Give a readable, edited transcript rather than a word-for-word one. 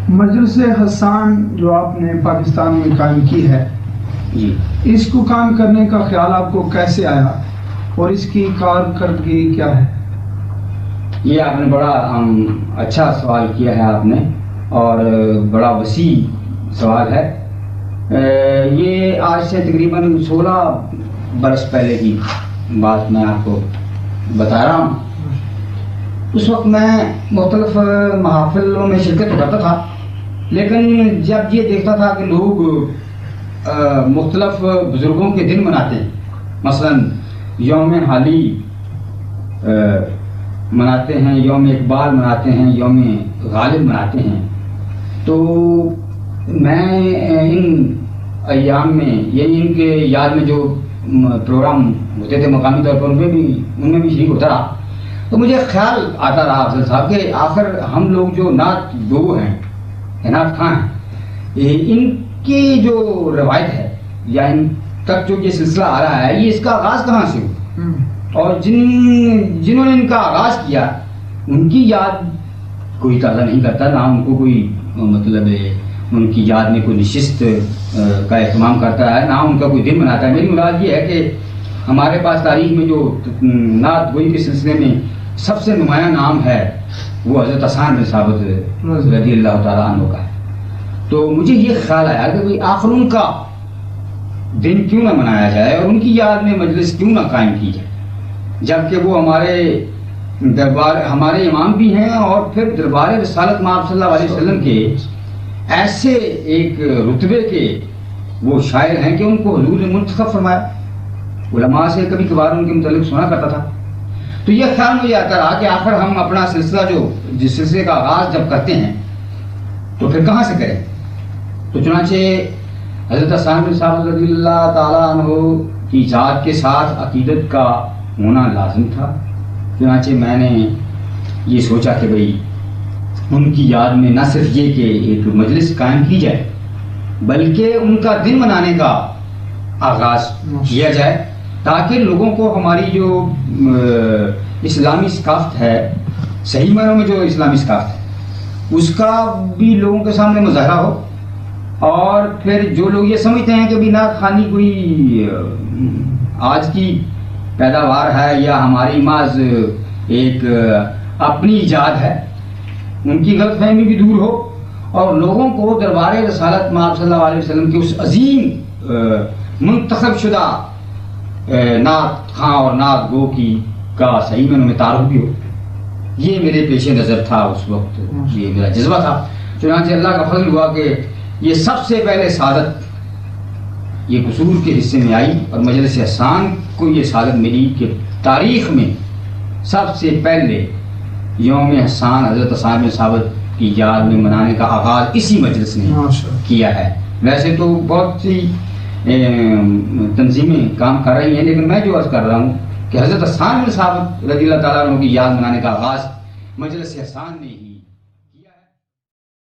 مجلس حسان جو آپ نے پاکستان میں قائم کی ہے جی، اس کو قائم کرنے کا خیال آپ کو کیسے آیا اور اس کی کارکردگی کیا ہے؟ یہ آپ نے بڑا اچھا سوال کیا ہے آپ نے، اور بڑا وسیع سوال ہے۔ یہ آج سے تقریباً 16 برس پہلے کی بات میں آپ کو بتا رہا ہوں۔ اس وقت میں مختلف محافلوں میں شرکت کرتا تھا، لیکن جب یہ دیکھتا تھا کہ لوگ مختلف بزرگوں کے دن مناتے ہیں، مثلا یوم حالی مناتے ہیں، یوم اقبال مناتے ہیں، یوم غالب مناتے ہیں، تو میں ان ایام میں یعنی ان کے یاد میں جو پروگرام ہوتے تھے مقامی طور پر ان میں بھی شریک ہوتا رہا، تو مجھے خیال آتا رہا افضل صاحب کہ آخر ہم لوگ جو نعت گو ہیں، نعت خواں ہیں، ان کی جو روایت ہے یا ان تک جو یہ سلسلہ آ رہا ہے، یہ اس کا آغاز کہاں سے ہوا، اور جنہوں نے ان کا آغاز کیا ان کی یاد کوئی تازہ نہیں کرتا، نہ ان کو کوئی مطلب ان کی یاد میں کوئی نشست کا اہتمام کرتا ہے، نہ ان کا کوئی دن مناتا ہے۔ میری مراد یہ ہے کہ ہمارے پاس تاریخ میں جو نعت گوئی کے سلسلے میں سب سے نمایاں نام ہے وہ حضرت حسان بن ثابت رضی اللہ تعالیٰ عنہ کا ہے۔ تو مجھے یہ خیال آیا کہ آخر ان کا دن کیوں نہ منایا جائے اور ان کی یاد میں مجلس کیوں نہ قائم کی جائے، جبکہ وہ ہمارے امام بھی ہیں اور پھر دربار رسالت مآب صلی اللہ علیہ وسلم کے ایسے ایک رتبے کے وہ شاعر ہیں کہ ان کو حضور نے منتخب فرمایا۔ علماء سے کبھی کبھار ان کے متعلق سنا کرتا تھا، تو یہ خیال مجھے آتا رہا کہ آخر ہم اپنا سلسلہ جس سلسلے کا آغاز جب کرتے ہیں تو پھر کہاں سے کریں۔ تو چنانچہ حضرت حسان بن ثابت رضی اللہ تعالیٰ عنہ کی ذات کے ساتھ عقیدت کا ہونا لازم تھا، چنانچہ میں نے یہ سوچا کہ ان کی یاد میں نہ صرف یہ کہ ایک مجلس قائم کی جائے بلکہ ان کا دن منانے کا آغاز کیا جائے، تاکہ لوگوں کو ہماری جو اسلامی ثقافت ہے، صحیح معنوں میں جو اسلامی ثقافت ہے، اس کا بھی لوگوں کے سامنے مظاہرہ ہو، اور پھر جو لوگ یہ سمجھتے ہیں کہ نعت خوانی کوئی آج کی پیداوار ہے یا ہماری محض ایک اپنی ایجاد ہے، ان کی غلط فہمی بھی دور ہو، اور لوگوں کو دربار رسالت مآب صلی اللہ علیہ وسلم کے اس عظیم منتخب شدہ نعت خواں اور نعت گو کا صحیح معنوں میں تعارف بھی ہو۔ یہ میرے پیش نظر تھا اس وقت، یہ میرا جذبہ تھا۔ چنانچہ اللہ کا فضل ہوا کہ یہ سب سے پہلے سعادت یہ قصور کے حصے میں آئی، اور مجلس حسان کو یہ سعادت ملی کہ تاریخ میں سب سے پہلے یوم حسان حضرت حسان بن ثابت کی یاد میں منانے کا آغاز اسی مجلس نے کیا ہے۔ ویسے تو بہت سی تنظیمیں کام کر رہی ہیں، لیکن میں جو عرض کر رہا ہوں کہ حضرت حسان بن ثابت رضی اللہ تعالیٰ عنہ کی یاد منانے کا آغاز مجلس حسان نے